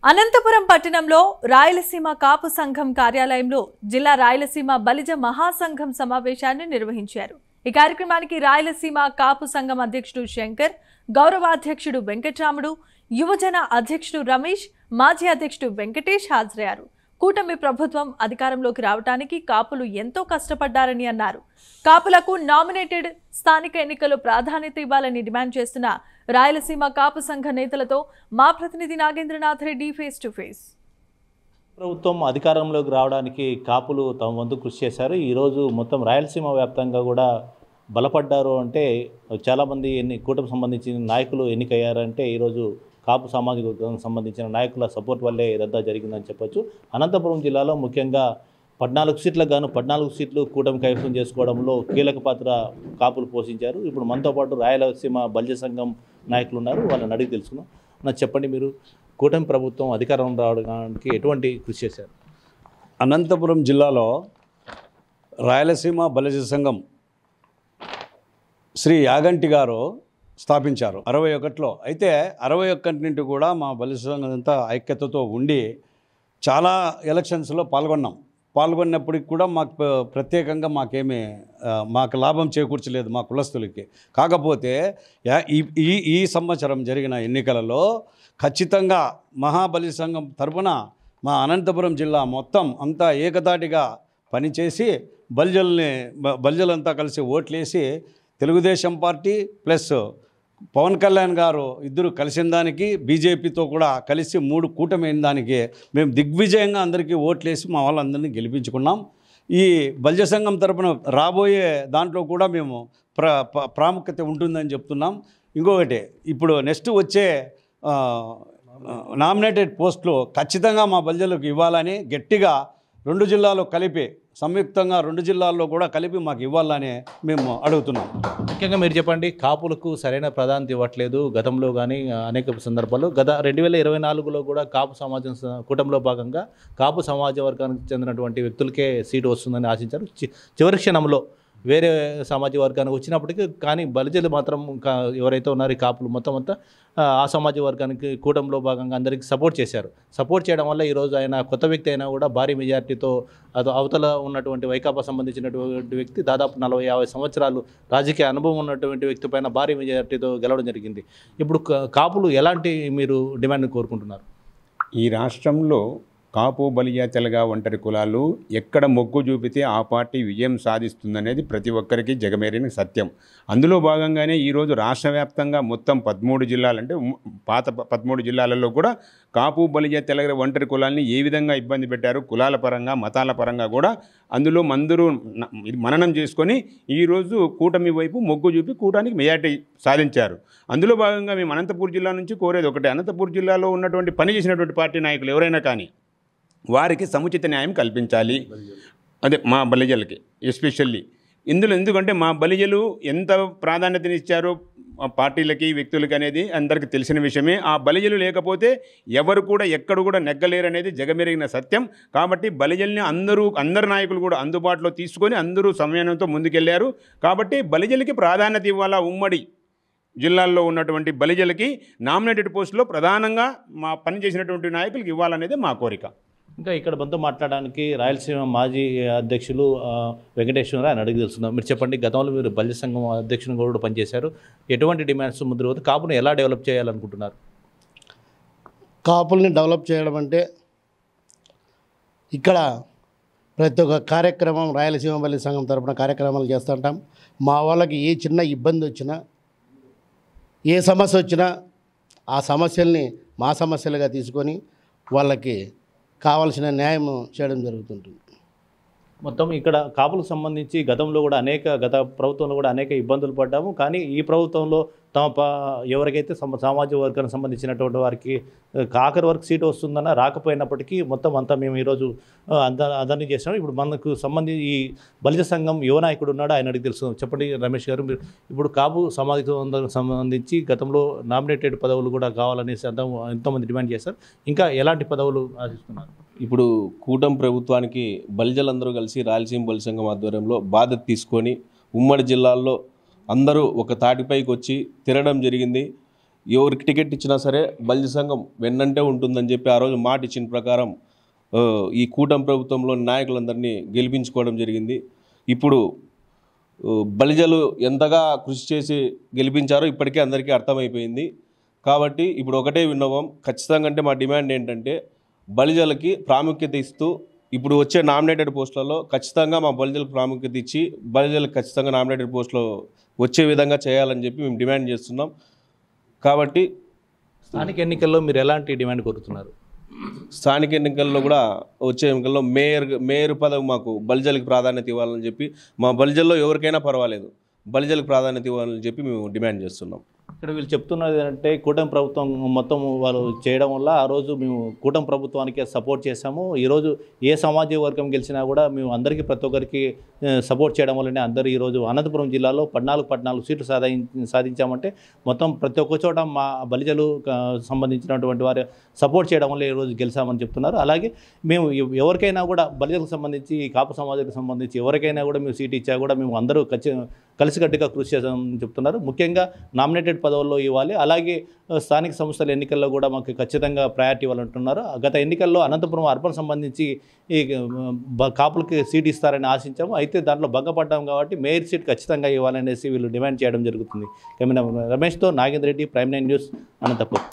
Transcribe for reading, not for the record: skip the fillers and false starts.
అనంతపురం పట్టణంలో రాయలసీమ కాపు సంఘం కార్యాలయంలో జిల్లా రాయలసీమ బలిజ మహాసంఘం సమావేశాన్ని నిర్వహించారు. ఈ కార్యక్రమానికి రాయలసీమ కాపు సంఘం అధ్యక్షుడు శంకర్, గౌరవాధ్యక్షుడు వెంకట్రాముడు, యువజన అధ్యక్షుడు రమేష్, మాజీ అధ్యక్షుడు వెంకటేష్ హాజరయ్యారు. కూటమి ప్రభుత్వం అధికారంలోకి రావడానికి కాపులు ఎంతో కష్టపడ్డారని అన్నారు. కాపులకు నామినేటెడ్ స్థానిక ఎన్నికల్లో ప్రాధాన్యత ఇవ్వాలని డిమాండ్ చేస్తున్న రాయలసీమ కాపు సంఘ నేతలతో మా ప్రతినిధి Nagendranath Reddy face to face. ప్రభుత్వం అధికారంలోకి రావడానికి కాపులు తమ వంతు కృషి చేశారు. ఈరోజు మొత్తం రాయలసీమ వ్యాప్తంగా కూడా బలపడ్డారు. అంటే చాలామంది కూటమి సంబంధించిన నాయకులు ఎన్నికయ్యారంటే ఈరోజు కాపు సామాజిక వర్గానికి సంబంధించిన నాయకుల సపోర్ట్ వల్లే ఇదంతా జరిగిందని చెప్పొచ్చు. అనంతపురం జిల్లాలో ముఖ్యంగా 14 సీట్లకు గాను 14 సీట్లు కూటమి కైవసం చేసుకోవడంలో కీలక పాత్ర కాపులు పోషించారు. ఇప్పుడు మనతో పాటు రాయలసీమ బలిజ సంఘం నాయకులు ఉన్నారు, వాళ్ళని అడిగి తెలుసుకున్నాం. నాకు చెప్పండి, మీరు కూటమి ప్రభుత్వం అధికారం రావడానికి ఎటువంటి కృషి చేశారు? అనంతపురం జిల్లాలో రాయలసీమ బలిజ సంఘం శ్రీ యాగంటి గారు స్థాపించారు 61లో. అయితే 61 నుండి కూడా మా బలిజ సంఘం అంతా ఐక్యతతో ఉండి చాలా ఎలక్షన్స్లో పాల్గొన్నప్పటికి కూడా మాకు ప్రత్యేకంగా మాకు లాభం చేకూర్చలేదు మా కులస్తులకి. కాకపోతే ఈ సంవత్సరం జరిగిన ఎన్నికలలో ఖచ్చితంగా మహాబలి సంఘం తరపున మా అనంతపురం జిల్లా మొత్తం అంతా ఏకతాటిగా పనిచేసి బలిజలంతా కలిసి ఓట్లేసి తెలుగుదేశం పార్టీ ప్లస్ పవన్ కళ్యాణ్ గారు ఇద్దరు కలిసిన దానికి, బీజేపీతో కూడా కలిసి 3 కూటమి అయిన దానికి మేము దిగ్విజయంగా అందరికీ ఓట్లేసి మా వాళ్ళందరినీ గెలిపించుకున్నాం. ఈ బలిజ సంఘం తరపున రాబోయే దాంట్లో కూడా మేము ప్రాముఖ్యత ఉంటుందని చెప్తున్నాం. ఇంకొకటి, ఇప్పుడు నెక్స్ట్ వచ్చే నామినేటెడ్ పోస్టులు ఖచ్చితంగా మా బలిజలకు ఇవ్వాలని గట్టిగా 2 జిల్లాలో కలిపి, సంయుక్తంగా 2 జిల్లాల్లో కూడా కలిపి మాకు ఇవ్వాలని మేము అడుగుతున్నాం. ముఖ్యంగా మీరు చెప్పండి, కాపులకు సరైన ప్రాధాన్యత ఇవ్వట్లేదు గతంలో కానీ అనేక సందర్భాల్లో. గత 2024లో కూడా కాపు సమాజం కూటమిలో భాగంగా కాపు సమాజ వర్గానికి చెందినటువంటి వ్యక్తులకే సీటు వస్తుందని ఆశించారు. చివరి క్షణంలో వేరే సామాజిక వర్గానికి వచ్చినప్పటికీ కానీ బలిజలు మాత్రం ఎవరైతే ఉన్నారో ఈ కాపులు మొత్తం అంతా ఆ సామాజిక వర్గానికి కూటమిలో భాగంగా అందరికీ సపోర్ట్ చేశారు. సపోర్ట్ చేయడం వల్ల ఈరోజు ఆయన కొత్త వ్యక్తి అయినా కూడా భారీ మెజార్టీతో అవతల ఉన్నటువంటి వైకాపా సంబంధించినటువంటి వ్యక్తి దాదాపు 40-50 సంవత్సరాలు రాజకీయ అనుభవం ఉన్నటువంటి వ్యక్తి పైన భారీ మెజార్టీతో గెలవడం జరిగింది. ఇప్పుడు కాపులు ఎలాంటి మీరు డిమాండ్ కోరుకుంటున్నారు? ఈ రాష్ట్రంలో కాపు, బలిజ, తెలగ, ఒంటరి కులాలు ఎక్కడ మొగ్గు చూపితే ఆ పార్టీ విజయం సాధిస్తుందనేది ప్రతి ఒక్కరికి జగమేరిన సత్యం. అందులో భాగంగానే ఈరోజు రాష్ట్ర వ్యాప్తంగా మొత్తం 13 జిల్లాలంటే పాత 13 జిల్లాలలో కూడా కాపు, బలిజ, తెలగ, ఒంటరి కులాలని ఏ విధంగా ఇబ్బంది పెట్టారు, కులాల పరంగా మతాల పరంగా కూడా అందులో అందరూ మననం చేసుకొని ఈరోజు కూటమి వైపు మొగ్గు చూపి కూటానికి మెజార్టీ సాధించారు. అందులో భాగంగా మేము అనంతపూర్ జిల్లా నుంచి కోరేది ఒకటే, అనంతపూర్ జిల్లాలో ఉన్నటువంటి పని చేసినటువంటి పార్టీ నాయకులు ఎవరైనా కానీ వారికి సముచిత న్యాయం కల్పించాలి. అదే మా బలిజలకి ఎస్పెషల్లీ ఇందులో. ఎందుకంటే మా బలిజలు ఎంత ప్రాధాన్యతనిచ్చారో పార్టీలకి, వ్యక్తులకి అనేది అందరికీ తెలిసిన విషయమే. ఆ బలిజలు లేకపోతే ఎవరు కూడా ఎక్కడ కూడా నెగ్గలేరు అనేది జగమెరిగిన సత్యం. కాబట్టి బలిజల్ని అందరు నాయకులు కూడా అందుబాటులో తీసుకొని అందరూ సమన్వయంతో ముందుకెళ్లారు. కాబట్టి బలిజలకి ప్రాధాన్యత ఇవ్వాలా. ఉమ్మడి జిల్లాల్లో ఉన్నటువంటి బలిజలకి నామినేటెడ్ పోస్టులో ప్రధానంగా మా పనిచేసినటువంటి నాయకులకు ఇవ్వాలనేది మా కోరిక. ఇంకా ఇక్కడ మనతో మాట్లాడడానికి రాయలసీమ మాజీ అధ్యక్షులు వెంకటేశ్వర ఆయన అడిగి తెలుసుకున్నాం. మీరు చెప్పండి, గతంలో మీరు బలిజ సంఘం అధ్యక్షుని కూడా పనిచేశారు. ఎటువంటి డిమాండ్స్ ముందు కాపును ఎలా డెవలప్ చేయాలనుకుంటున్నారు? కాపుల్ని డెవలప్ చేయడం అంటే ఇక్కడ ప్రతి ఒక్క కార్యక్రమం రాయలసీమ బలిజ సంఘం తరపున కార్యక్రమాలు చేస్తుంటాం. మా వాళ్ళకి ఏ చిన్న ఇబ్బంది వచ్చినా, ఏ సమస్య వచ్చినా ఆ సమస్యల్ని మా సమస్యలుగా తీసుకొని వాళ్ళకి కావాల్సిన న్యాయం చేయడం జరుగుతుంటుంది. మొత్తం ఇక్కడ కాపులకు సంబంధించి గతంలో కూడా గత ప్రభుత్వంలో కూడా అనేక ఇబ్బందులు పడ్డాము. కానీ ఈ ప్రభుత్వంలో ఎవరికైతే సామాజిక వర్గానికి సంబంధించినటువంటి వారికి ఆఖరి వరకు సీటు వస్తుందన్న రాకపోయినప్పటికీ మొత్తం అంతా మేము ఈరోజు అందరినీ చేస్తున్నాం. ఇప్పుడు మనకు సంబంధించి ఈ బలిజ సంఘం యువ నాయకుడు ఉన్నాడు, ఆయన అడిగి తెలుసు. చెప్పండి రమేష్ గారు, మీరు ఇప్పుడు కాపు సామాజిక వర్గానికి సంబంధించి గతంలో నామినేటెడ్ పదవులు కూడా కావాలనేసి ఎంతోమంది డిమాండ్ చేస్తారు. ఇంకా ఎలాంటి పదవులు ఆశిస్తున్నారు? ఇప్పుడు కూటమి ప్రభుత్వానికి బలిజలందరూ కలిసి రాయలసీమ బలిజ సంఘం ఆధ్వర్యంలో బాధ్యత తీసుకొని ఉమ్మడి జిల్లాల్లో అందరూ ఒక తాటిపైకి వచ్చి తిరగడం జరిగింది. ఎవరికి టికెట్ ఇచ్చినా సరే బలిజ సంఘం వెన్నంటే ఉంటుందని చెప్పి ఆ రోజు మాట ఇచ్చిన ప్రకారం ఈ కూటమి ప్రభుత్వంలోని నాయకులందరినీ గెలిపించుకోవడం జరిగింది. ఇప్పుడు బలిజలు ఎంతగా కృషి చేసి గెలిపించారో ఇప్పటికే అందరికీ అర్థమైపోయింది. కాబట్టి ఇప్పుడు ఒకటే విన్నవం, ఖచ్చితంగా అంటే మా డిమాండ్ ఏంటంటే బలిజలకి ప్రాముఖ్యత ఇస్తూ ఇప్పుడు వచ్చే నామినేటెడ్ పోస్టులలో ఖచ్చితంగా మా బలిజలకు ప్రాముఖ్యత ఇచ్చి బలిజలకు ఖచ్చితంగా నామినేటెడ్ పోస్టులో వచ్చే విధంగా చేయాలని చెప్పి మేము డిమాండ్ చేస్తున్నాం. కాబట్టి స్థానిక ఎన్నికల్లో మీరు ఎలాంటి డిమాండ్ కోరుతున్నారు? స్థానిక ఎన్నికల్లో కూడా వచ్చే ఎన్నికల్లో మేయర్ పదవి మాకు బలిజలకు ప్రాధాన్యత ఇవ్వాలని చెప్పి, మా బలిజల్లో ఎవరికైనా పర్వాలేదు బలిజలకు ప్రాధాన్యత ఇవ్వాలని చెప్పి మేము డిమాండ్ చేస్తున్నాం. ఇక్కడ వీళ్ళు చెప్తున్నది ఏంటంటే కూటమి ప్రభుత్వం మొత్తం వాళ్ళు చేయడం వల్ల ఆ రోజు మేము కూటమి ప్రభుత్వానికి సపోర్ట్ చేశాము. ఈరోజు ఏ సమాజ వర్గం గెలిచినా కూడా మేము అందరికీ ప్రతి ఒక్కరికి సపోర్ట్ చేయడం వల్లనే అందరూ ఈరోజు అనంతపురం జిల్లాలో 14 సీట్లు సాధించామంటే మొత్తం ప్రతి ఒక్క చోట మా బలిజలు సంబంధించినటువంటి వారు సపోర్ట్ చేయడం వల్ల ఈరోజు గెలిచామని చెప్తున్నారు. అలాగే మేము ఎవరికైనా కూడా బలిజలకు సంబంధించి కాపు సమాజానికి సంబంధించి ఎవరికైనా కూడా మేము సీట్ ఇచ్చా కూడా మేము అందరూ కలిసికట్టుగా కృషి చేస్తామని చెప్తున్నారు. ముఖ్యంగా నామినేటెడ్ పదవుల్లో ఇవ్వాలి, అలాగే స్థానిక సంస్థల ఎన్నికల్లో కూడా మాకు ఖచ్చితంగా ప్రయారిటీ ఇవ్వాలంటున్నారు. గత ఎన్నికల్లో అనంతపురం అర్బన్ సంబంధించి ఈ కాపులకి సీట్ ఇస్తారని ఆశించాము, అయితే దాంట్లో భంగపడ్డాము కాబట్టి మేయర్ సీట్ ఖచ్చితంగా ఇవ్వాలనేసి వీళ్ళు డిమాండ్ చేయడం జరుగుతుంది. కెమెరా రమేష్తో నాగేంద్ర రెడ్డి, ప్రైమ్ 9 న్యూస్, అనంతపురం.